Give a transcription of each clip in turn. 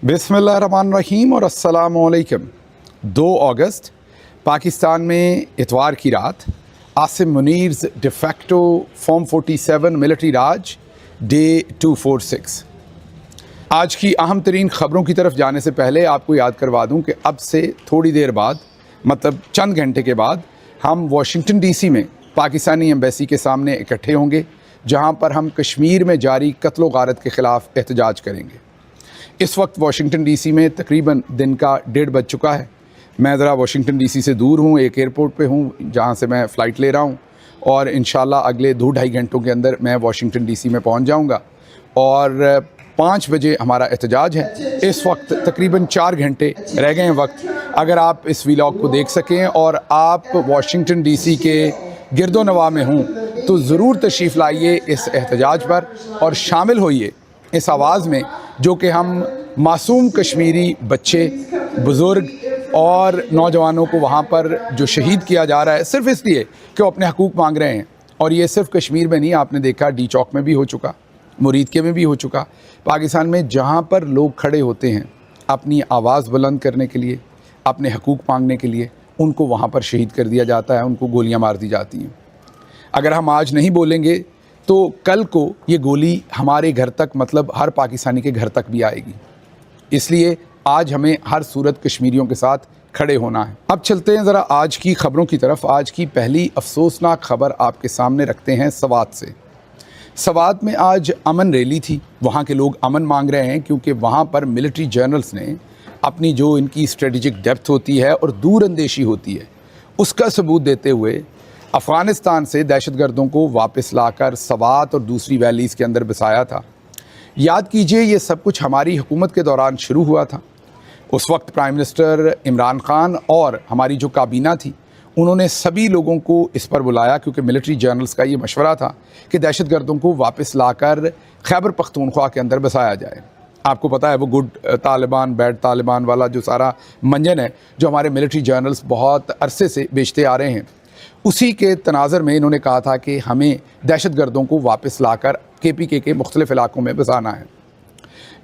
बिस्मिल्लाहिर्रहमानिर्रहीम और अस्सलामुअलैकुम। 2 अगस्त पाकिस्तान में इतवार की रात आसिम मुनीर्स डिफैक्टो फॉर्म 47 मिलिट्री राज डे 246। आज की अहम तरीन ख़बरों की तरफ जाने से पहले आपको याद करवा दूं कि अब से थोड़ी देर बाद, मतलब चंद घंटे के बाद, हम वाशिंगटन डीसी में पाकिस्तानी एम्बेसी के सामने इकट्ठे होंगे, जहां पर हम कश्मीर में जारी कत्ल व गारत के ख़िलाफ़ एहतजाज करेंगे। इस वक्त वाशिंगटन डीसी में तकरीबन दिन का 1:30 बज चुका है। मैं ज़रा वाशिंगटन डीसी से दूर हूँ, एक एयरपोर्ट पे हूँ जहाँ से मैं फ़्लाइट ले रहा हूँ, और इंशाल्लाह अगले 2-2.5 घंटों के अंदर मैं वाशिंगटन डीसी में पहुँच जाऊँगा और 5 बजे हमारा एहतजाज है। इस वक्त तकरीबन 4 घंटे रह गए हैं वक्त। अगर आप इस व्लॉग को देख सकें और आप वाशिंगटन डीसी के गिरदो नवा में हों तो ज़रूर तशरीफ़ लाइए इस एहतजाज पर और शामिल होइए इस आवाज़ में, जो कि हम मासूम कश्मीरी बच्चे, बुज़ुर्ग और नौजवानों को वहाँ पर जो शहीद किया जा रहा है सिर्फ़ इसलिए कि वो अपने हकूक़ मांग रहे हैं। और ये सिर्फ़ कश्मीर में नहीं, आपने देखा डी चौक में भी हो चुका, मुरीद के में भी हो चुका। पाकिस्तान में जहाँ पर लोग खड़े होते हैं अपनी आवाज़ बुलंद करने के लिए, अपने हकूक़ मांगने के लिए, उनको वहाँ पर शहीद कर दिया जाता है, उनको गोलियाँ मार दी जाती हैं। अगर हम आज नहीं बोलेंगे तो कल को ये गोली हमारे घर तक, मतलब हर पाकिस्तानी के घर तक भी आएगी। इसलिए आज हमें हर सूरत कश्मीरियों के साथ खड़े होना है। अब चलते हैं ज़रा आज की ख़बरों की तरफ। आज की पहली अफसोसनाक ख़बर आपके सामने रखते हैं सवात से। सवात में आज अमन रैली थी। वहाँ के लोग अमन मांग रहे हैं क्योंकि वहाँ पर मिलिट्री जर्नल्स ने अपनी जो इनकी स्ट्रेटजिक डेप्थ होती है और दूरअंदेशी होती है, उसका सबूत देते हुए अफ़गानिस्तान से दहशतगर्दों को वापस लाकर सवात और दूसरी वैलीज़ के अंदर बसाया था। याद कीजिए, ये सब कुछ हमारी हुकूमत के दौरान शुरू हुआ था। उस वक्त प्राइम मिनिस्टर इमरान खान और हमारी जो काबीना थी, उन्होंने सभी लोगों को इस पर बुलाया क्योंकि मिलिट्री जर्नल्स का ये मशवरा था कि दहशतगर्दों को वापस लाकर खैबर पख्तूनख्वा के अंदर बसाया जाए। आपको पता है वो गुड तालिबान बैड तालिबान वाला जो सारा मंजन है जो हमारे मिलिट्री जर्नल्स बहुत अरसे से बेचते आ रहे हैं, उसी के तनाज़र में इन्होंने कहा था कि हमें दहशतगर्दों को वापस लाकर KPK के मुख्तलिफ़ इलाकों में बसाना है।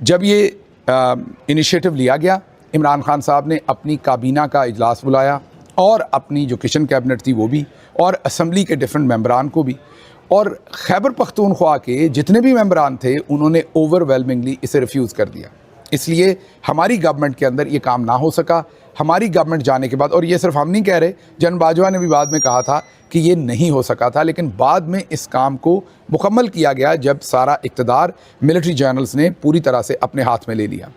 जब ये इनिशिएटिव लिया गया, इमरान खान साहब ने अपनी काबीना का इजलास बुलाया और अपनी जो किचन कैबिनेट थी वो भी, और असम्बली के डिफरेंट मेंबरान को भी, और खैबर पख्तूनख्वा के जितने भी मेंबरान थे उन्होंने ओवरवेलमिंगली इसे रिफ्यूज़ कर दिया। इसलिए हमारी गवर्नमेंट के अंदर ये काम ना हो सका। हमारी गवर्नमेंट जाने के बाद, और ये सिर्फ हम नहीं कह रहे, जनरल बाजवा ने भी बाद में कहा था कि ये नहीं हो सका था, लेकिन बाद में इस काम को मुकम्मल किया गया जब सारा इक़्तिदार मिलिट्री जर्नल्स ने पूरी तरह से अपने हाथ में ले लिया।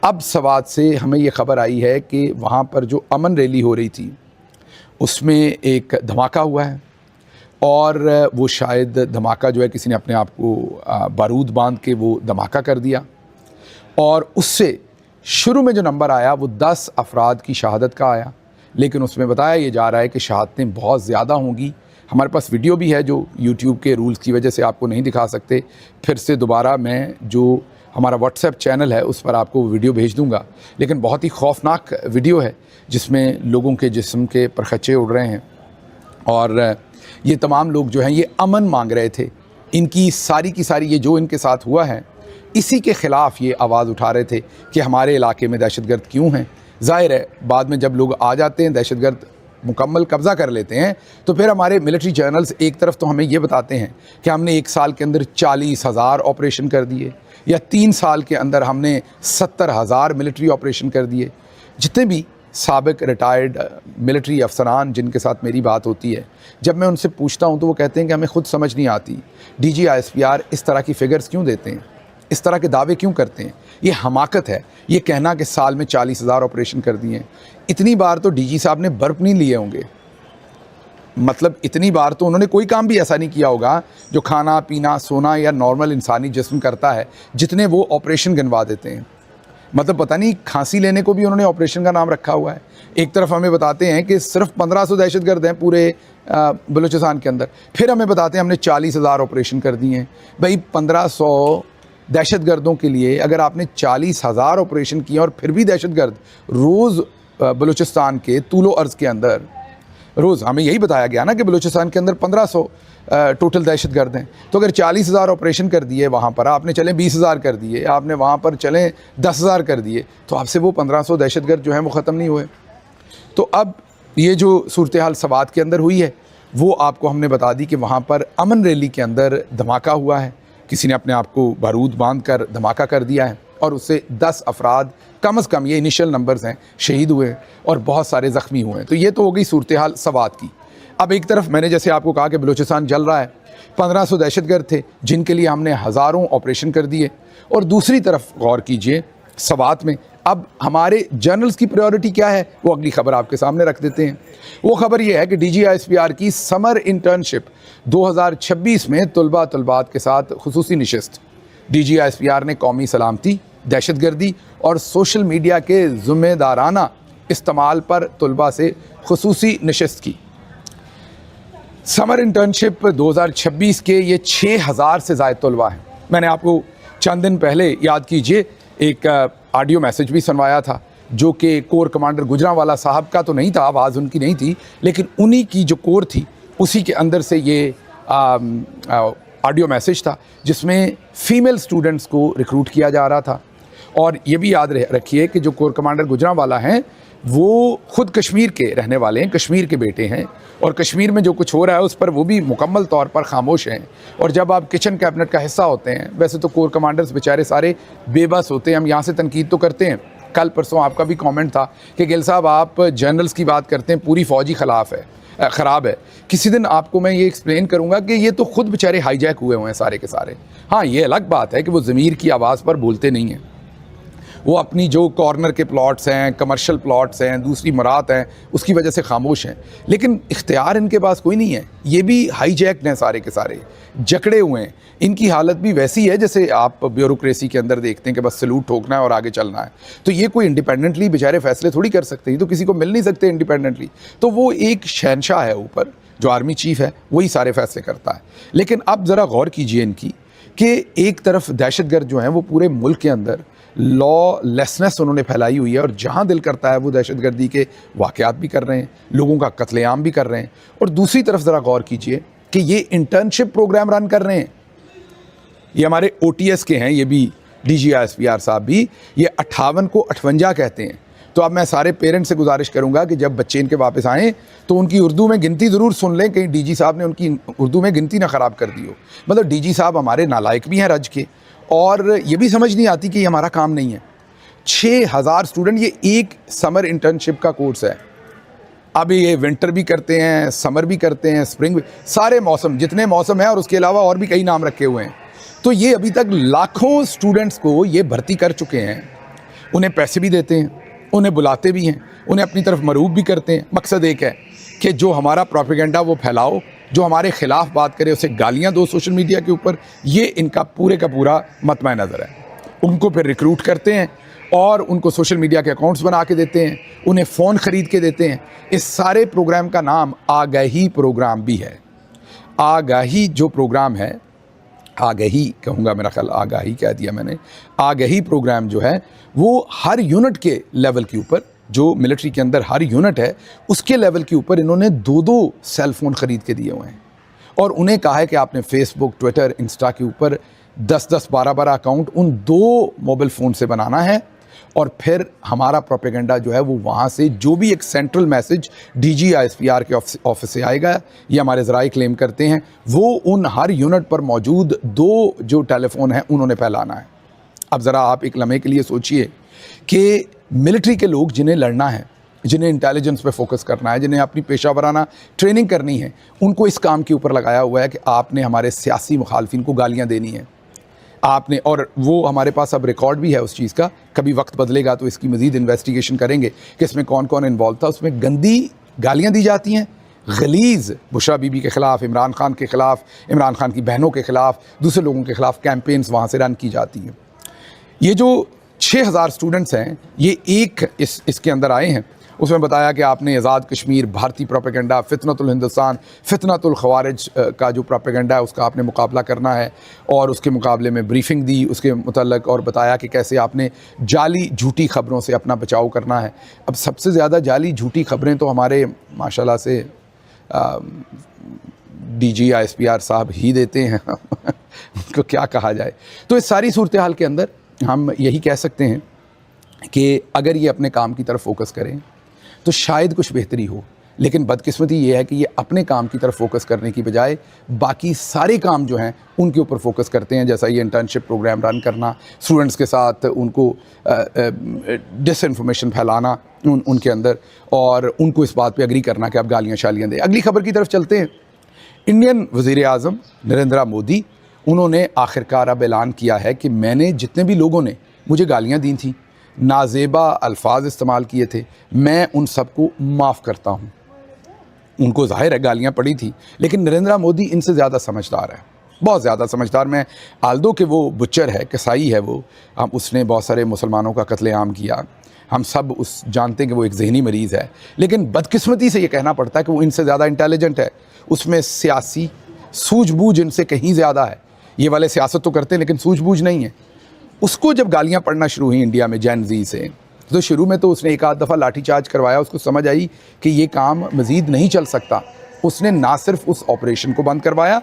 अब सवात से हमें ये ख़बर आई है कि वहाँ पर जो अमन रैली हो रही थी उसमें एक धमाका हुआ है, और वो शायद धमाका जो है किसी ने अपने आप को बारूद बांध के वो धमाका कर दिया, और उससे शुरू में जो नंबर आया वो 10 अफराद की शहादत का आया, लेकिन उसमें बताया ये जा रहा है कि शहादतें बहुत ज़्यादा होंगी। हमारे पास वीडियो भी है जो यूट्यूब के रूल्स की वजह से आपको नहीं दिखा सकते। फिर से दोबारा मैं जो हमारा व्हाट्सएप चैनल है उस पर आपको वीडियो भेज दूंगा, लेकिन बहुत ही खौफनाक वीडियो है जिसमें लोगों के जिस्म के परखच्चे उड़ रहे हैं, और ये तमाम लोग जो हैं ये अमन मांग रहे थे। इनकी सारी की सारी ये जो इनके साथ हुआ है इसी के ख़िलाफ़ ये आवाज़ उठा रहे थे कि हमारे इलाके में दहशतगर्द क्यों हैं। ज़ाहिर है बाद में जब लोग आ जाते हैं, दहशतगर्द मुकम्मल कब्ज़ा कर लेते हैं, तो फिर हमारे मिलिट्री जर्नल्स एक तरफ तो हमें ये बताते हैं कि हमने 1 साल के अंदर 40,000 ऑपरेशन कर दिए, या 3 साल के अंदर हमने 70,000 मिलिट्री ऑपरेशन कर दिए। जितने भी साबिक रिटायर्ड मिलिट्री अफसरान जिनके साथ मेरी बात होती है, जब मैं उनसे पूछता हूँ तो वो कहते हैं कि हमें खुद समझ नहीं आती DG ISPR इस तरह की फ़िगर्स क्यों देते हैं, इस तरह के दावे क्यों करते हैं। ये हमाकत है ये कहना कि साल में 40,000 ऑपरेशन कर दिए। इतनी बार तो DG साहब ने बर्फ़ नहीं लिए होंगे, मतलब इतनी बार तो उन्होंने कोई काम भी ऐसा नहीं किया होगा जो खाना पीना सोना या नॉर्मल इंसानी जिस्म करता है, जितने वो ऑपरेशन गिनवा देते हैं। मतलब पता नहीं खांसी लेने को भी उन्होंने ऑपरेशन का नाम रखा हुआ है। एक तरफ हमें बताते हैं कि सिर्फ 1500 दहशतगर्द हैं पूरे बलूचिस्तान के अंदर, फिर हमें बताते हैं हमने 40,000 ऑपरेशन कर दिए हैं। भाई 1500 दहशतगर्दों के लिए अगर आपने 40,000 ऑपरेशन किए और फिर भी दहशतगर्द रोज़ बलूचिस्तान के तूलो अर्ज़ के अंदर रोज़ हमें यही बताया गया ना कि बलूचिस्तान के अंदर 1500 टोटल दहशतगर्द हैं। तो अगर 40,000 ऑपरेशन कर दिए वहाँ पर, आपने चलें 20,000 कर दिए, आपने वहाँ पर चलें 10,000 कर दिए, तो आपसे वो 1500 दहशतगर्द जो हैं वो ख़त्म नहीं हुए। तो अब ये जो सूरत हाल सवात के अंदर हुई है वो आपको हमने बता दी कि वहाँ पर अमन रैली के अंदर धमाका हुआ है, किसी ने अपने आप को बारूद बांध कर धमाका कर दिया है और उससे 10 अफराद कम से कम, ये इनिशियल नंबर्स हैं, शहीद हुए और बहुत सारे ज़ख्मी हुए हैं। तो ये तो हो गई सूरत हाल सवात की। अब एक तरफ मैंने जैसे आपको कहा कि बलूचिस्तान जल रहा है, 1500 दहशतगर्द थे जिनके लिए हमने हज़ारों ऑपरेशन कर दिए, और दूसरी तरफ गौर कीजिए सवात में अब हमारे जर्नल्स की प्रायोरिटी क्या है, वो अगली खबर आपके सामने रख देते हैं। वो खबर ये है कि DGISPR की समर इंटर्नशिप 2026 में तलबात के साथ खुसूसी नशिस्त। DGISPR ने कौमी सलामती, दहशतगर्दी और सोशल मीडिया के ज़िम्मेदाराना इस्तेमाल पर तलबा से खुसूसी नशिस्त की। समर इंटर्नशिप 2026 के ये 6000 से ज़ायद तलबा हैं। मैंने आपको चंद दिन पहले, याद कीजिए, एक ऑडियो मैसेज भी सुनवाया था जो कि कोर कमांडर गुजरांवाला साहब का तो नहीं था, आवाज़ उनकी नहीं थी, लेकिन उन्हीं की जो कोर थी उसी के अंदर से ये ऑडियो मैसेज था जिसमें फ़ीमेल स्टूडेंट्स को रिक्रूट किया जा रहा था। और ये भी याद रखिए कि जो कोर कमांडर गुजरांवाला हैं वो ख़ुद कश्मीर के रहने वाले हैं, कश्मीर के बेटे हैं, और कश्मीर में जो कुछ हो रहा है उस पर वो भी मुकम्मल तौर पर खामोश हैं। और जब आप किचन कैबिनेट का हिस्सा होते हैं, वैसे तो कोर कमांडर्स बेचारे सारे बेबस होते हैं, हम यहाँ से तनकीद तो करते हैं। कल परसों आपका भी कमेंट था कि गिल साहब आप जनरल्स की बात करते हैं, पूरी फ़ौज ही ख़राब है। किसी दिन आपको मैं ये एक्सप्लेन करूँगा कि ये तो ख़ुद बेचारे हाईजैक हुए हैं सारे के सारे। हाँ, ये अलग बात है कि वो ज़मीर की आवाज़ पर बोलते नहीं हैं, वो अपनी जो कॉर्नर के प्लॉट्स हैं, कमर्शियल प्लॉट्स हैं, दूसरी मरात हैं, उसकी वजह से खामोश हैं, लेकिन इख्तियार इनके पास कोई नहीं है। ये भी हाईजैक्ड हैं सारे के सारे, जकड़े हुए हैं। इनकी हालत भी वैसी है जैसे आप ब्यूरोक्रेसी के अंदर देखते हैं कि बस सलूट ठोकना है और आगे चलना है। तो ये कोई इंडिपेंडेंटली बेचारे फैसले थोड़ी कर सकते हैं, तो किसी को मिल नहीं सकते इंडिपेंडेंटली। तो वो एक शहनशाह है ऊपर, जो आर्मी चीफ है, वही सारे फैसले करता है। लेकिन अब ज़रा गौर कीजिए इनकी कि एक तरफ दहशतगर्द जो हैं वो पूरे मुल्क के अंदर लॉलेसनेस उन्होंने फैलाई हुई है, और जहाँ दिल करता है वो दहशतगर्दी के वाक़यात भी कर रहे हैं, लोगों का कत्लेआम भी कर रहे हैं। और दूसरी तरफ ज़रा गौर कीजिए कि ये इंटर्नशिप प्रोग्राम रन कर रहे हैं। ये हमारे OTS के हैं, ये भी DGISPR साहब भी, ये 58 को 58 कहते हैं। तो अब मैं सारे पेरेंट्स से गुजारिश करूँगा कि जब बच्चे इनके वापस आएँ तो उनकी उर्दू में गिनती ज़रूर सुन लें, कहीं DG साहब ने उनकी उर्दू में गिनती ना ख़राब कर दी हो। मतलब DG साहब हमारे नालायक भी हैं रज के, और ये भी समझ नहीं आती कि ये हमारा काम नहीं है। 6000 स्टूडेंट, ये एक समर इंटर्नशिप का कोर्स है। अब ये विंटर भी करते हैं, समर भी करते हैं, स्प्रिंग भी, सारे मौसम, जितने मौसम हैं, और उसके अलावा और भी कई नाम रखे हुए हैं। तो ये अभी तक लाखों स्टूडेंट्स को ये भर्ती कर चुके हैं। उन्हें पैसे भी देते हैं, उन्हें बुलाते भी हैं, उन्हें अपनी तरफ मरूब भी करते हैं। मकसद एक है कि जो हमारा प्रोपेगेंडा वो फैलाओ, जो हमारे ख़िलाफ़ बात करे उसे गालियाँ दो सोशल मीडिया के ऊपर। ये इनका पूरे का पूरा मतमा नज़र है। उनको फिर रिक्रूट करते हैं और उनको सोशल मीडिया के अकाउंट्स बना के देते हैं, उन्हें फ़ोन ख़रीद के देते हैं। इस सारे प्रोग्राम का नाम आगाही प्रोग्राम भी है। आगाही जो प्रोग्राम है, आगाही कहूँगा, मेरा ख्याल आगाही कह दिया मैंने। आगाही प्रोग्राम जो है वो हर यूनिट के लेवल के ऊपर, जो मिलिट्री के अंदर हर यूनिट है उसके लेवल के ऊपर इन्होंने 2-2 सेल फ़ोन ख़रीद के दिए हुए हैं, और उन्हें कहा है कि आपने फेसबुक, ट्विटर, इंस्टा के ऊपर 10-10, 12-12 अकाउंट उन 2 मोबाइल फ़ोन से बनाना है, और फिर हमारा प्रोपेगेंडा जो है वो वहाँ से जो भी एक सेंट्रल मैसेज DGISPR के ऑफिस से आएगा, ये हमारे ज़राए क्लेम करते हैं, वो उन हर यूनिट पर मौजूद 2 जो टेलीफोन हैं उन्होंने फैलाना है। अब ज़रा आप एक लम्हे के लिए सोचिए कि मिलिट्री के लोग जिन्हें लड़ना है, जिन्हें इंटेलिजेंस पे फोकस करना है, जिन्हें अपनी पेशा वराना ट्रेनिंग करनी है, उनको इस काम के ऊपर लगाया हुआ है कि आपने हमारे सियासी मुखालफिन को गालियाँ देनी है आपने। और वो हमारे पास अब रिकॉर्ड भी है उस चीज़ का। कभी वक्त बदलेगा तो इसकी मज़ीद इन्वेस्टिगेशन करेंगे कि इसमें कौन कौन इन्वॉल्व था। उसमें गंदी गालियाँ दी जाती हैं, गलीज़, बुशरा बीबी के ख़िलाफ़, इमरान खान के ख़िलाफ़, इमरान खान की बहनों के ख़िलाफ़, दूसरे लोगों के ख़िलाफ़ कैंपेन्स वहाँ से रन की जाती हैं। ये जो 6000 स्टूडेंट्स हैं, ये एक इसके अंदर आए हैं। उसमें बताया कि आपने आज़ाद कश्मीर, भारतीय प्रोपेगेंडा, फितनतुल हिंदुस्तान, फितनतुल ख़वारिज का जो प्रोपेगेंडा है उसका आपने मुकाबला करना है, और उसके मुकाबले में ब्रीफिंग दी उसके मुतल्लक, और बताया कि कैसे आपने जाली झूठी ख़बरों से अपना बचाव करना है। अब सबसे ज़्यादा जाली झूठी ख़बरें तो हमारे माशाल्लाह से DG ISPR साहब ही देते हैं उनको क्या कहा जाए। तो इस सारी सूरत हाल के अंदर हम यही कह सकते हैं कि अगर ये अपने काम की तरफ फोकस करें तो शायद कुछ बेहतरी हो, लेकिन बदकिस्मती ये है कि ये अपने काम की तरफ फोकस करने की बजाय बाकी सारे काम जो हैं उनके ऊपर फोकस करते हैं। जैसा ये इंटर्नशिप प्रोग्राम रन करना, स्टूडेंट्स के साथ उनको डिसइंफॉर्मेशन फैलाना उनके अंदर, और उनको इस बात पे एग्री करना कि आप गालियाँ शालियाँ दें। अगली खबर की तरफ चलते हैं। इंडियन वज़ीर आज़म नरेंद्र मोदी, उन्होंने आखिरकार अब ऐलान किया है कि मैंने जितने भी लोगों ने मुझे गालियाँ दी थी, नाजेबा अल्फाज इस्तेमाल किए थे, मैं उन सबको माफ़ करता हूँ। उनको ज़ाहिर है गालियाँ पड़ी थी, लेकिन नरेंद्र मोदी इनसे ज़्यादा समझदार है, बहुत ज़्यादा समझदार। मैं आल्दो के वो बुच्चर है, कसाई है वो, हम उसने बहुत सारे मुसलमानों का कत्लेआम किया, हम सब उस जानते हैं कि वो एक जहनी मरीज़ है, लेकिन बदकिस्मती से ये कहना पड़ता है कि वो इनसे ज़्यादा इंटेलिजेंट है। उसमें सियासी सूझबूझ इनसे कहीं ज़्यादा है। ये वाले सियासत तो करते हैं लेकिन सूझबूझ नहीं है। उसको जब गालियाँ पड़ना शुरू हुई इंडिया में जैन जी से, तो शुरू में तो उसने एक आध दफ़ा लाठीचार्ज करवाया, उसको समझ आई कि ये काम मज़ीद नहीं चल सकता। उसने ना सिर्फ उस ऑपरेशन को बंद करवाया,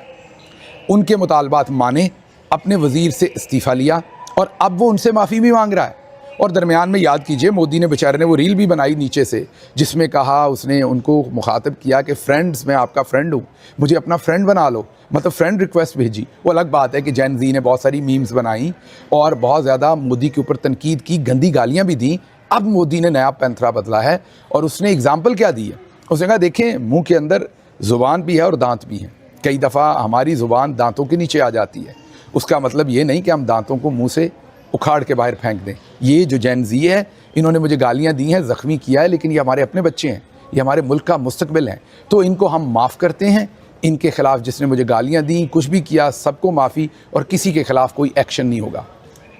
उनके मुतालबात माने, अपने वज़ीर से इस्तीफ़ा लिया, और अब वो उनसे माफ़ी भी मांग रहा है। और दरमियान में याद कीजिए, मोदी ने बेचारे ने वो रील भी बनाई नीचे से, जिसमें कहा, उसने उनको मुखातब किया कि फ्रेंड्स, मैं आपका फ्रेंड हूँ, मुझे अपना फ्रेंड बना लो, मतलब फ्रेंड रिक्वेस्ट भेजी। वो अलग बात है कि जैन जी ने बहुत सारी मीम्स बनाई और बहुत ज़्यादा मोदी के ऊपर तनकीद की, गंदी गालियाँ भी दी। अब मोदी ने नया पैंतरा बदला है और उसने एग्ज़ाम्पल क्या दी है, उसने कहा देखें, मुंह के अंदर ज़ुबान भी है और दांत भी हैं। कई दफ़ा हमारी ज़ुबान दांतों के नीचे आ जाती है, उसका मतलब ये नहीं कि हम दांतों को मुंह से उखाड़ के बाहर फेंक दें। ये जो जैन जी है, इन्होंने मुझे गालियाँ दी हैं, ज़ख्मी किया है, लेकिन ये हमारे अपने बच्चे हैं, ये हमारे मुल्क का मुस्तकबिल हैं, तो इनको हम माफ़ करते हैं। इनके ख़िलाफ़ जिसने मुझे गालियाँ दी, कुछ भी किया, सबको माफ़ी, और किसी के ख़िलाफ़ कोई एक्शन नहीं होगा।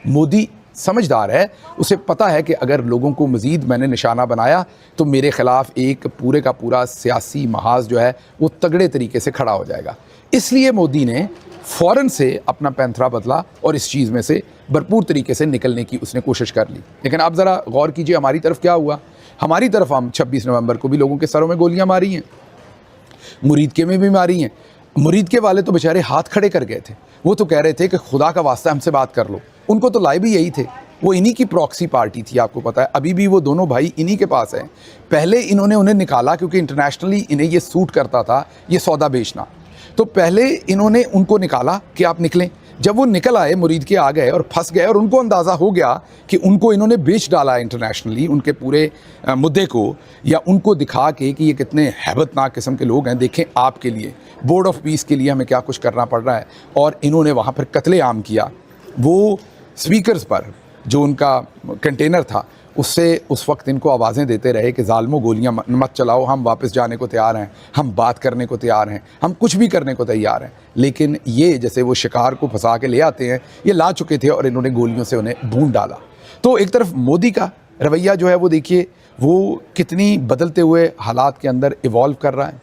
मोदी समझदार है, उसे पता है कि अगर लोगों को मज़ीद मैंने निशाना बनाया तो मेरे ख़िलाफ़ एक पूरे का पूरा सियासी महाज जो है वो तगड़े तरीके से खड़ा हो जाएगा। इसलिए मोदी ने फ़ौरन से अपना पैंतरा बदला और इस चीज़ में से भरपूर तरीके से निकलने की उसने कोशिश कर ली। लेकिन आप ज़रा गौर कीजिए, हमारी तरफ क्या हुआ। हमारी तरफ हम 26 नवंबर को भी लोगों के सरों में गोलियाँ मारी हैं, मुरीद के में भी मारी हैं। मुरीद के वाले तो बेचारे हाथ खड़े कर गए थे, वो तो कह रहे थे कि खुदा का वास्ता हमसे बात कर लो। उनको तो लाए भी यही थे, वो इन्हीं की प्रॉक्सी पार्टी थी, आपको पता है, अभी भी वो दोनों भाई इन्हीं के पास हैं। पहले इन्होंने उन्हें निकाला क्योंकि इंटरनेशनली इन्हें ये सूट करता था ये सौदा बेचना, तो पहले इन्होंने उनको निकाला कि आप निकलें। जब वो निकल आए, मुरीद के आ गए और फंस गए, और उनको अंदाज़ा हो गया कि उनको इन्होंने बेच डाला इंटरनेशनली, उनके पूरे मुद्दे को, या उनको दिखा के कि ये कितने हैबतनाक किस्म के लोग हैं, देखें आपके लिए, बोर्ड ऑफ पीस के लिए हमें क्या कुछ करना पड़ रहा है। और इन्होंने वहाँ पर कत्लेआम किया। वो स्पीकर्स पर जो उनका कंटेनर था, उससे उस वक्त इनको आवाज़ें देते रहे कि ज़ालिमों गोलियां मत चलाओ, हम वापस जाने को तैयार हैं, हम बात करने को तैयार हैं, हम कुछ भी करने को तैयार हैं। लेकिन ये जैसे वो शिकार को फंसा के ले आते हैं, ये ला चुके थे और इन्होंने गोलियों से उन्हें भून डाला। तो एक तरफ मोदी का रवैया जो है वो देखिए, वो कितनी बदलते हुए हालात के अंदर इवॉल्व कर रहा है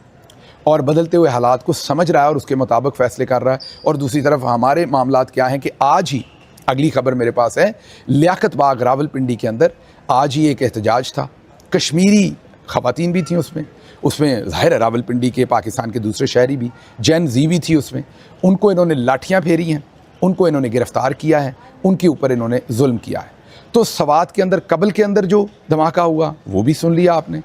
और बदलते हुए हालात को समझ रहा है और उसके मुताबिक फ़ैसले कर रहा है। और दूसरी तरफ हमारे मामलात क्या हैं कि आज ही अगली खबर मेरे पास है, लियाकत बाग रावलपिंडी के अंदर आज ही एक एहतजाज था। कश्मीरी ख़वातीन भी थी उसमें ज़ाहिर है रावलपिंडी के, पाकिस्तान के दूसरे शहरी भी, जैन जी भी थी उसमें। उनको इन्होंने लाठियाँ फेरी हैं, उनको इन्होंने गिरफ़्तार किया है, उनके ऊपर इन्होंने जुल्म किया है। तो सवात के अंदर, कबल के अंदर जो धमाका हुआ वो भी सुन लिया आपने।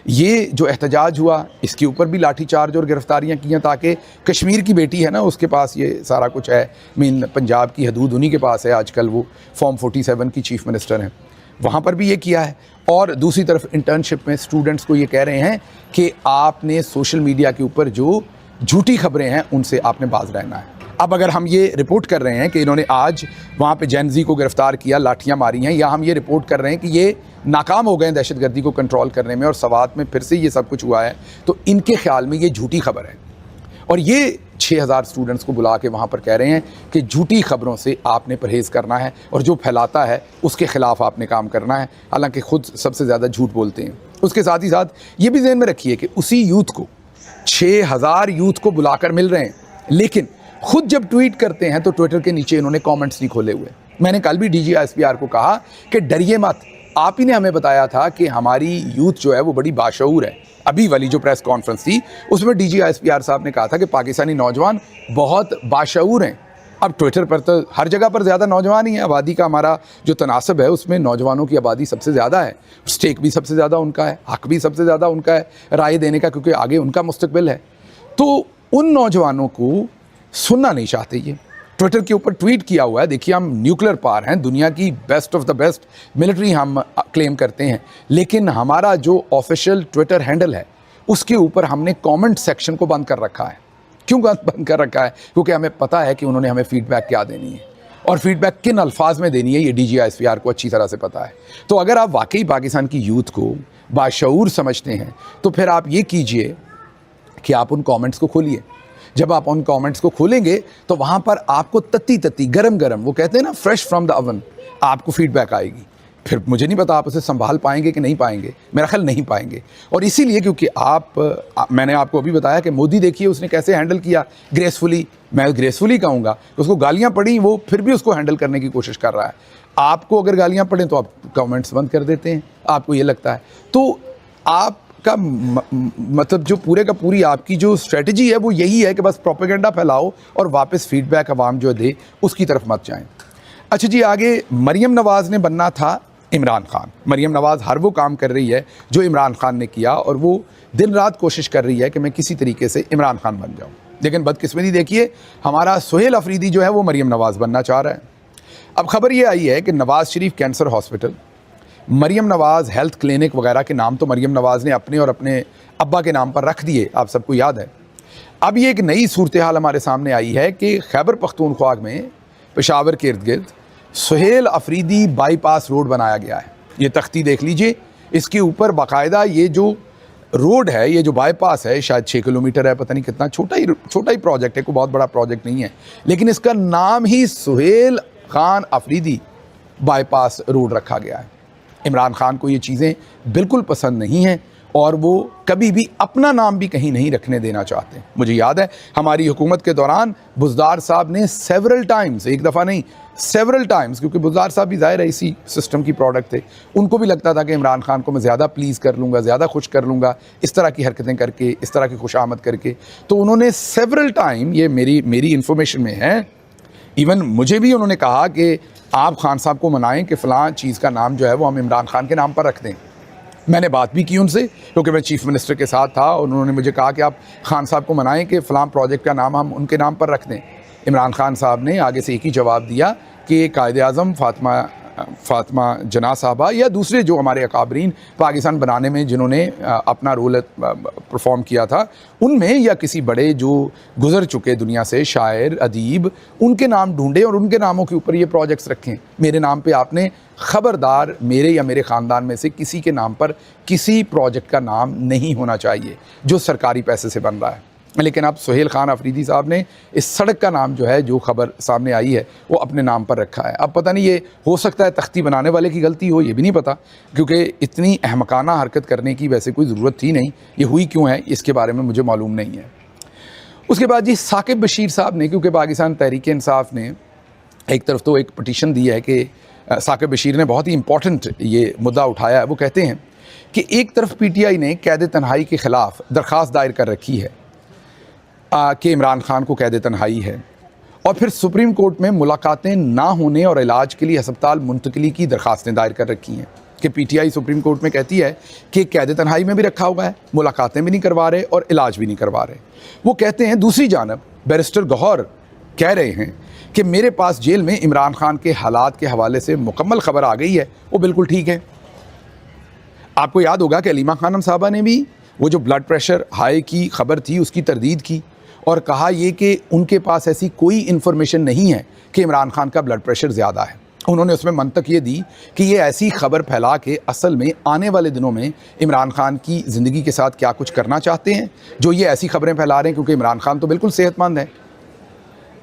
ये जो एहतजाज हुआ, इसके ऊपर भी लाठीचार्ज और गिरफ्तारियां की हैं, ताकि कश्मीर की बेटी है ना, उसके पास ये सारा कुछ है। मीन पंजाब की हदूद उन्हीं के पास है, आजकल वो फॉर्म 47 की चीफ़ मिनिस्टर हैं, वहाँ पर भी ये किया है। और दूसरी तरफ इंटर्नशिप में स्टूडेंट्स को ये कह रहे हैं कि आपने सोशल मीडिया के ऊपर जो झूठी खबरें हैं उनसे आपने बाज रहना है। अब अगर हम ये रिपोर्ट कर रहे हैं कि इन्होंने आज वहाँ पे जैन जी को गिरफ़्तार किया, लाठियाँ मारी हैं, या हम ये रिपोर्ट कर रहे हैं कि ये नाकाम हो गए हैं दहशतगर्दी को कंट्रोल करने में और सवात में फिर से ये सब कुछ हुआ है, तो इनके ख्याल में ये झूठी खबर है। और ये 6000 स्टूडेंट्स को बुला के वहाँ पर कह रहे हैं कि झूठी खबरों से आपने परहेज़ करना है और जो फैलाता है उसके ख़िलाफ़ आपने काम करना है। हालांकि ख़ुद सबसे ज़्यादा झूठ बोलते हैं। उसके साथ ही साथ ये भी ज़हन में रखिए कि उसी यूथ को 6000 यूथ को बुलाकर मिल रहे हैं, लेकिन खुद जब ट्वीट करते हैं तो ट्विटर के नीचे इन्होंने कमेंट्स नहीं खोले हुए। मैंने कल भी DG ISPR को कहा कि डरिए मत, आप ही ने हमें बताया था कि हमारी यूथ जो है वो बड़ी बाशऊर है, अभी वाली जो प्रेस कॉन्फ्रेंस थी उसमें DGISPR साहब ने कहा था कि पाकिस्तानी नौजवान बहुत बाशऊर हैं। अब ट्विटर पर तो हर जगह पर ज़्यादा नौजवान ही है, आबादी का हमारा जो तनासब है उसमें नौजवानों की आबादी सबसे ज़्यादा है, स्टेक भी सबसे ज़्यादा उनका है, हक भी सबसे ज़्यादा उनका है राय देने का, क्योंकि आगे उनका मुस्तकबिल है। तो उन नौजवानों को सुनना नहीं चाहते। ये ट्विटर के ऊपर ट्वीट किया हुआ है, देखिए हम न्यूक्लियर पावर हैं, दुनिया की best of the best military हम क्लेम करते हैं, लेकिन हमारा जो ऑफिशियल ट्विटर हैंडल है उसके ऊपर हमने कमेंट सेक्शन को बंद कर रखा है। क्यों बंद कर रखा है? क्योंकि हमें पता है कि उन्होंने हमें फीडबैक क्या देनी है और फीडबैक किन अल्फाज में देनी है, ये DGISPR को अच्छी तरह से पता है। तो अगर आप वाकई पाकिस्तान की यूथ को बाशऊर समझते हैं तो फिर आप ये कीजिए कि आप उन कमेंट्स को खोलिए। जब आप उन कमेंट्स को खोलेंगे तो वहाँ पर आपको तत्ती तत्ती गरम गरम, वो कहते हैं ना फ्रेश फ्रॉम द ओवन, आपको फीडबैक आएगी। फिर मुझे नहीं पता आप उसे संभाल पाएंगे कि नहीं पाएंगे, मेरा ख्याल नहीं पाएंगे। और इसीलिए क्योंकि मैंने आपको अभी बताया कि मोदी देखिए उसने कैसे हैंडल किया ग्रेसफुली, मैं ग्रेसफुली कहूँगा, उसको गालियाँ पड़ी, वो फिर भी उसको हैंडल करने की कोशिश कर रहा है। आपको अगर गालियाँ पड़ें तो आप कमेंट्स बंद कर देते हैं, आपको ये लगता है। तो आपका मतलब जो पूरे का पूरी आपकी जो स्ट्रेटजी है वो यही है कि बस प्रोपेगेंडा फैलाओ और वापस फीडबैक अवाम जो दे उसकी तरफ मत जाएं। अच्छा जी, आगे मरियम नवाज़ ने बनना था इमरान खान। मरियम नवाज़ हर वो काम कर रही है जो इमरान खान ने किया और वो दिन रात कोशिश कर रही है कि मैं किसी तरीके से इमरान खान बन जाऊं। लेकिन बदकिस्मती देखिए, हमारा सुहेल अफरीदी जो है वो मरियम नवाज़ बनना चाह रहा है। अब खबर ये आई है कि नवाज़ शरीफ कैंसर हॉस्पिटल, मरियम नवाज़ हेल्थ क्लिनिक वगैरह के नाम तो मरियम नवाज़ ने अपने और अपने अब्बा के नाम पर रख दिए, आप सबको याद है। अब ये एक नई सूरत हाल हमारे सामने आई है कि खैबर पख्तूनख्वा में पेशावर के इर्द गिर्द सुहेल अफरीदी बाईपास रोड बनाया गया है। ये तख्ती देख लीजिए, इसके ऊपर बाकायदा ये जो रोड है, ये जो बाईपास है, शायद 6 किलोमीटर है, पता नहीं कितना, छोटा ही प्रोजेक्ट है, कोई बहुत बड़ा प्रोजेक्ट नहीं है, लेकिन इसका नाम ही सुहेल खान अफरीदी बाईपास रोड रखा गया है। इमरान खान को ये चीज़ें बिल्कुल पसंद नहीं हैं और वो कभी भी अपना नाम भी कहीं नहीं रखने देना चाहते। मुझे याद है हमारी हुकूमत के दौरान बुज़दार साहब ने सेवरल टाइम्स, एक दफ़ा नहीं सेवरल टाइम्स, क्योंकि बुज़दार साहब भी ज़ाहिर है इसी सिस्टम की प्रोडक्ट थे, उनको भी लगता था कि इमरान खान को मैं ज़्यादा प्लीज़ कर लूँगा, ज़्यादा खुश कर लूँगा इस तरह की हरकतें करके, इस तरह की खुशामद करके। तो उन्होंने सेवरल टाइम, ये मेरी इन्फॉर्मेशन में है, इवन मुझे भी उन्होंने कहा कि आप खान साहब को मनाएं कि फ़लाँ चीज़ का नाम जो है वो हम इमरान खान के नाम पर रख दें। मैंने बात भी की उनसे, क्योंकि मैं चीफ़ मिनिस्टर के साथ था और उन्होंने मुझे कहा कि आप खान साहब को मनाएं कि फ़लाँ प्रोजेक्ट का नाम हम उनके नाम पर रख दें। इमरान खान साहब ने आगे से एक ही जवाब दिया कि कायद-ए-आज़म फ़ातिमा जना साहबा या दूसरे जो हमारे अकाबरीन पाकिस्तान बनाने में जिन्होंने अपना रोल परफॉर्म किया था, उनमें या किसी बड़े जो गुज़र चुके दुनिया से शायर, अदीब, उनके नाम ढूंढें और उनके नामों के ऊपर ये प्रोजेक्ट्स रखें। मेरे नाम पे आपने ख़बरदार मेरे या मेरे ख़ानदान में से किसी के नाम पर किसी प्रोजेक्ट का नाम नहीं होना चाहिए जो सरकारी पैसे से बन रहा है। लेकिन अब सुहेल खान अफरीदी साहब ने इस सड़क का नाम जो है, जो खबर सामने आई है, वो अपने नाम पर रखा है। अब पता नहीं, ये हो सकता है तख्ती बनाने वाले की गलती हो, ये भी नहीं पता, क्योंकि इतनी अहमकाना हरकत करने की वैसे कोई ज़रूरत थी नहीं। ये हुई क्यों है इसके बारे में मुझे मालूम नहीं है। उसके बाद जी साकिब बशीर साहब ने, क्योंकि पाकिस्तान तहरीक इंसाफ ने एक तरफ तो एक पटिशन दी है कि साकिब बशीर ने बहुत ही इंपॉर्टेंट ये मुद्दा उठाया है। वो कहते हैं कि एक तरफ PTI ने कैद तन्हाई के ख़िलाफ़ दरख्वास्त दायर कर रखी है कि इमरान खान को कैद तन्हाई है, और फिर सुप्रीम कोर्ट में मुलाकातें ना होने और इलाज के लिए अस्पताल मुंतकली की दरख्वास्तें दायर कर रखी हैं कि PTI सुप्रीम कोर्ट में कहती है कि कैद तन्हाई में भी रखा हुआ है, मुलाकातें भी नहीं करवा रहे और इलाज भी नहीं करवा रहे। वो कहते हैं दूसरी जानब बैरिस्टर गौहर कह रहे हैं कि मेरे पास जेल में इमरान खान के हालात के हवाले से मुकम्मल खबर आ गई है, वो बिल्कुल ठीक है। आपको याद होगा कि अलीमा खानम साहबा ने भी वो जो ब्लड प्रेशर हाई की खबर थी उसकी तरदीद की और कहा ये कि उनके पास ऐसी कोई इन्फॉर्मेशन नहीं है कि इमरान खान का ब्लड प्रेशर ज़्यादा है। उन्होंने उसमें मंतक ये दी कि ये ऐसी खबर फैला के असल में आने वाले दिनों में इमरान खान की ज़िंदगी के साथ क्या कुछ करना चाहते हैं, जो ये ऐसी खबरें फैला रहे हैं, क्योंकि इमरान खान तो बिल्कुल सेहतमंद है।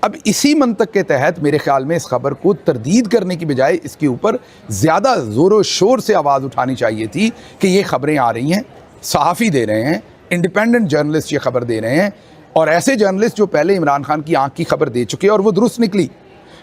अब इसी मंतक के तहत मेरे ख्याल में इस खबर को तरदीद करने की बजाय इसके ऊपर ज़्यादा ज़ोर शोर से आवाज़ उठानी चाहिए थी कि ये खबरें आ रही हैं, सहाफ़ी दे रहे हैं, इंडिपेंडेंट जर्नलिस्ट ये खबर दे रहे हैं, और ऐसे जर्नलिस्ट जो पहले इमरान खान की आंख की खबर दे चुके और वो दुरुस्त निकली।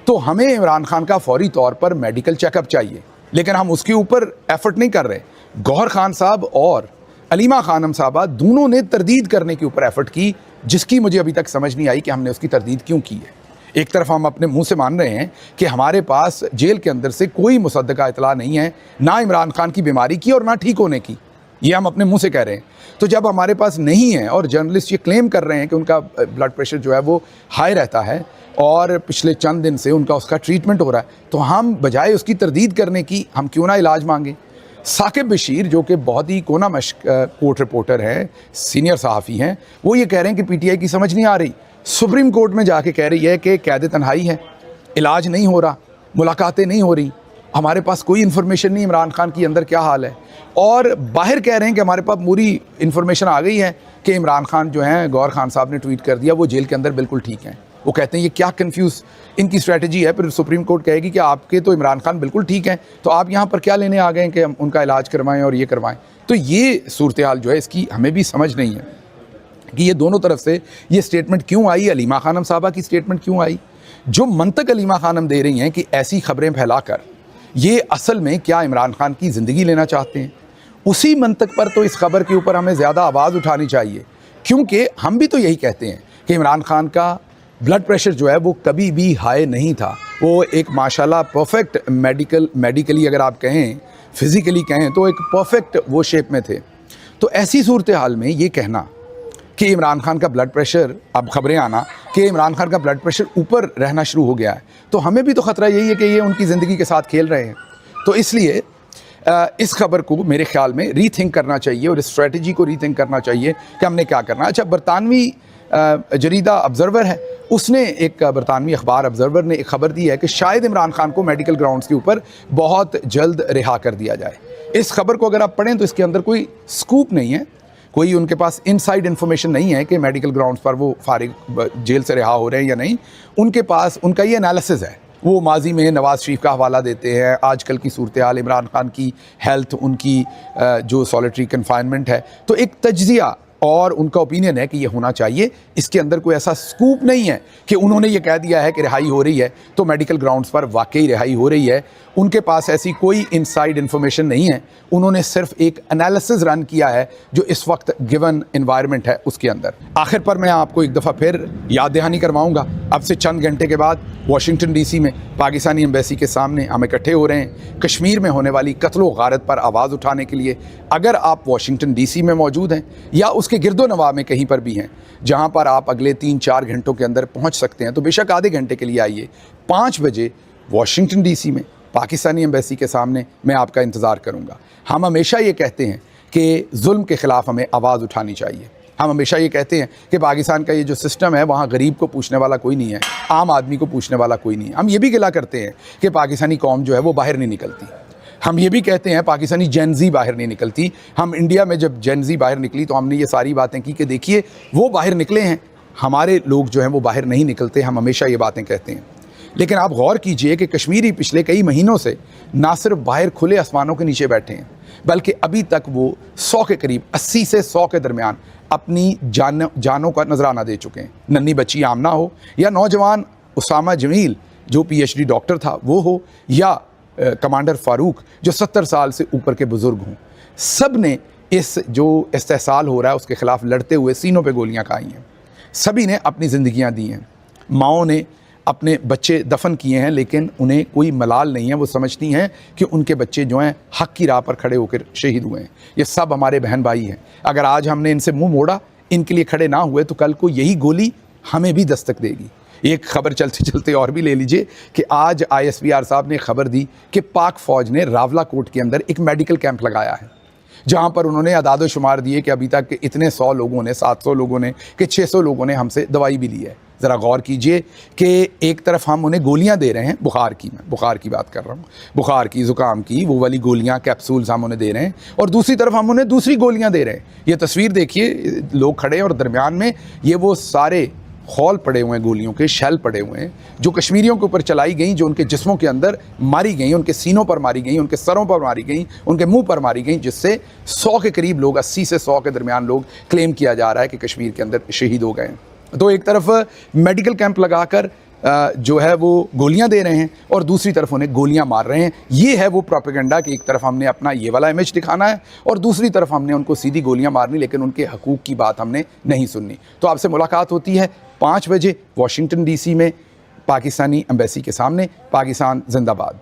तो हमें इमरान खान का फौरी तौर पर मेडिकल चेकअप चाहिए, लेकिन हम उसके ऊपर एफर्ट नहीं कर रहे। गौहर खान साहब और अलीमा खानम साहबा, दोनों ने तरदीद करने के ऊपर एफर्ट की, जिसकी मुझे अभी तक समझ नहीं आई कि हमने उसकी तरदीद क्यों की है। एक तरफ हम अपने मुंह से मान रहे हैं कि हमारे पास जेल के अंदर से कोई मुसद्दका इतला नहीं है, ना इमरान खान की बीमारी की और ना ठीक होने की, ये हम अपने मुंह से कह रहे हैं। तो जब हमारे पास नहीं है और जर्नलिस्ट ये क्लेम कर रहे हैं कि उनका ब्लड प्रेशर जो है वो हाई रहता है और पिछले चंद दिन से उसका ट्रीटमेंट हो रहा है, तो हम बजाय उसकी तरदीद करने की हम क्यों ना इलाज मांगे। साकिब बशीर जो कि बहुत ही कोना मश्क कोर्ट रिपोर्टर हैं, सीनियर सहाफ़ी हैं, वो ये कह रहे हैं कि पीटीआई की समझ नहीं आ रही, सुप्रीम कोर्ट में जाके कह रही है कि कैद तन्हाई है, इलाज नहीं हो रहा, मुलाकातें नहीं हो रही, हमारे पास कोई इन्फॉर्मेशन नहीं इमरान खान की अंदर क्या हाल है, और बाहर कह रहे हैं कि हमारे पास पूरी इन्फॉर्मेशन आ गई है कि इमरान खान जो हैं, गौहर खान साहब ने ट्वीट कर दिया, वो जेल के अंदर बिल्कुल ठीक हैं। वो कहते हैं ये क्या कन्फ्यूज़ इनकी स्ट्रेटजी है। फिर सुप्रीम कोर्ट कहेगी कि आपके तो इमरान खान बिल्कुल ठीक हैं, तो आप यहाँ पर क्या लेने आ गए हैं कि हम उनका इलाज करवाएं और ये करवाएं। तो ये सूरत हाल जो है इसकी हमें भी समझ नहीं है कि ये दोनों तरफ से ये स्टेटमेंट क्यों आई, अलीमा खानम साहबा की स्टेटमेंट क्यों आई। जो मंतक अलीमा खानम दे रही हैं कि ऐसी खबरें फैलाकर ये असल में क्या इमरान खान की ज़िंदगी लेना चाहते हैं, उसी मंतक पर तो इस खबर के ऊपर हमें ज़्यादा आवाज़ उठानी चाहिए, क्योंकि हम भी तो यही कहते हैं कि इमरान खान का ब्लड प्रेशर जो है वो कभी भी हाई नहीं था। वो एक माशाल्लाह परफेक्ट मेडिकली अगर आप कहें, फिज़िकली कहें तो एक परफेक्ट वो शेप में थे। तो ऐसी सूरत हाल में ये कहना कि इमरान खान का ब्लड प्रेशर, अब खबरें आना कि इमरान खान का ब्लड प्रेशर ऊपर रहना शुरू हो गया है, तो हमें भी तो ख़तरा यही है कि ये उनकी ज़िंदगी के साथ खेल रहे हैं। तो इसलिए इस खबर को मेरे ख्याल में रीथिंक करना चाहिए और इस स्ट्रेटजी को रीथिंक करना चाहिए कि हमने क्या करना है। अच्छा, बरतानवी जरीदा ऑब्ज़र्वर है, उसने एक बरतानवी अखबार ऑब्ज़र्वर ने एक ख़बर दी है कि शायद इमरान खान को मेडिकल ग्राउंड्स के ऊपर बहुत जल्द रिहा कर दिया जाए। इस खबर को अगर आप पढ़ें तो इसके अंदर कोई स्कूप नहीं है, कोई उनके पास इनसाइड इन्फॉर्मेशन नहीं है कि मेडिकल ग्राउंड्स पर वो फारिग जेल से रिहा हो रहे हैं या नहीं। उनके पास उनका ये एनालिसिस है, वो माजी में नवाज़ शरीफ का हवाला देते हैं, आजकल की सूरत हाल, इमरान खान की हेल्थ, उनकी जो सॉलिटरी कन्फाइनमेंट है, तो एक तज्ज़िया और उनका ओपिनियन है कि ये होना चाहिए। इसके अंदर कोई ऐसा स्कूप नहीं है कि उन्होंने ये कह दिया है कि रिहाई हो रही है तो मेडिकल ग्राउंड्स पर वाकई रिहाई हो रही है। उनके पास ऐसी कोई इनसाइड इन्फॉर्मेशन नहीं है, उन्होंने सिर्फ एक एनालिसिस रन किया है जो इस वक्त गिवन एनवायरनमेंट है उसके अंदर। आखिर पर मैं आपको एक दफ़ा फिर याद दहानी करवाऊँगा, अब से चंद घंटे के बाद वाशिंगटन DC में पाकिस्तानी एम्बेसी के सामने हम इकट्ठे हो रहे हैं कश्मीर में होने वाली कत्लो गारत पर आवाज़ उठाने के लिए। अगर आप वाशिंगटन DC में मौजूद हैं या उसके गिरदो नवा में कहीं पर भी हैं जहां पर आप अगले 3-4 घंटों के अंदर पहुंच सकते हैं, तो बेशक आधे घंटे के लिए आइए। 5 बजे वाशिंगटन DC में पाकिस्तानी एम्बेसी के सामने मैं आपका इंतज़ार करूंगा। हम हमेशा ये कहते हैं कि जुल्म के ख़िलाफ़ हमें आवाज़ उठानी चाहिए। हम हमेशा ये कहते हैं कि पाकिस्तान का ये जो सिस्टम है वहाँ गरीब को पूछने वाला कोई नहीं है, आम आदमी को पूछने वाला कोई नहीं है। हम ये भी गिला करते हैं कि पाकिस्तानी कौम जो है वो बाहर नहीं निकलती। हम ये भी कहते हैं पाकिस्तानी जेनज़ी बाहर नहीं निकलती। हम इंडिया में जब जेनज़ी बाहर निकली तो हमने ये सारी बातें की कि देखिए वो बाहर निकले हैं, हमारे लोग जो हैं वो बाहर नहीं निकलते। हम हमेशा ये बातें कहते हैं, लेकिन आप गौर कीजिए कि कश्मीरी पिछले कई महीनों से ना सिर्फ बाहर खुले आसमानों के नीचे बैठे हैं, बल्कि अभी तक वो 100 के करीब, 80 से 100 के दरमियान अपनी जानों का नजराना दे चुके हैं। नन्ही बच्ची आमना हो या नौजवान उसामा जमील जो PhD डॉक्टर था वो हो, या कमांडर फ़ारूक जो 70 साल से ऊपर के बुज़ुर्ग हों, सब ने इस जो इस्तेहसाल हो रहा है उसके ख़िलाफ़ लड़ते हुए सीनों पे गोलियां खाई हैं। सभी ने अपनी ज़िंदगियां दी हैं, माओं ने अपने बच्चे दफन किए हैं, लेकिन उन्हें कोई मलाल नहीं है। वो समझती हैं कि उनके बच्चे जो हैं हक़ की राह पर खड़े होकर शहीद हुए हैं। ये सब हमारे बहन भाई हैं। अगर आज हमने इनसे मुंह मोड़ा, इनके लिए खड़े ना हुए, तो कल को यही गोली हमें भी दस्तक देगी। एक खबर चलते चलते और भी ले लीजिए कि आज ISPR साहब ने खबर दी कि पाक फ़ौज ने रावलाकोट के अंदर एक मेडिकल कैंप लगाया है, जहां पर उन्होंने अदाद शुमार दिए कि अभी तक इतने 100 लोगों ने, 700 लोगों ने, कि 600 लोगों ने हमसे दवाई भी ली है। ज़रा गौर कीजिए कि एक तरफ हम उन्हें गोलियां दे रहे हैं, बुखार की, मैं बुखार की बात कर रहा हूँ, बुखार की, ज़ुकाम की, वो वाली गोलियां, कैप्सूल्स हम उन्हें दे रहे हैं, और दूसरी तरफ हम उन्हें दूसरी गोलियां दे रहे हैं। ये तस्वीर देखिए, लोग खड़े हैं और दरमियान में ये वो सारे खौल पड़े हुए हैं, गोलियों के शेल पड़े हुए हैं जो कश्मीरियों के ऊपर चलाई गई, जो उनके जिस्मों के अंदर मारी गई, उनके सीनों पर मारी गई, उनके सरों पर मारी गई, उनके मुंह पर मारी गई, जिससे 100 के करीब लोग, 80 से 100 के दरमियान लोग क्लेम किया जा रहा है कि कश्मीर के अंदर शहीद हो गए हैं। तो एक तरफ मेडिकल कैंप लगाकर जो है वो गोलियां दे रहे हैं और दूसरी तरफ उन्हें गोलियां मार रहे हैं। ये है वो प्रोपेगेंडा कि एक तरफ हमने अपना ये वाला इमेज दिखाना है और दूसरी तरफ हमने उनको सीधी गोलियां मारनी, लेकिन उनके हकूक़ की बात हमने नहीं सुननी। तो आपसे मुलाकात होती है 5 बजे वाशिंगटन DC में पाकिस्तानी एम्बेसी के सामने। पाकिस्तान जिंदाबाद।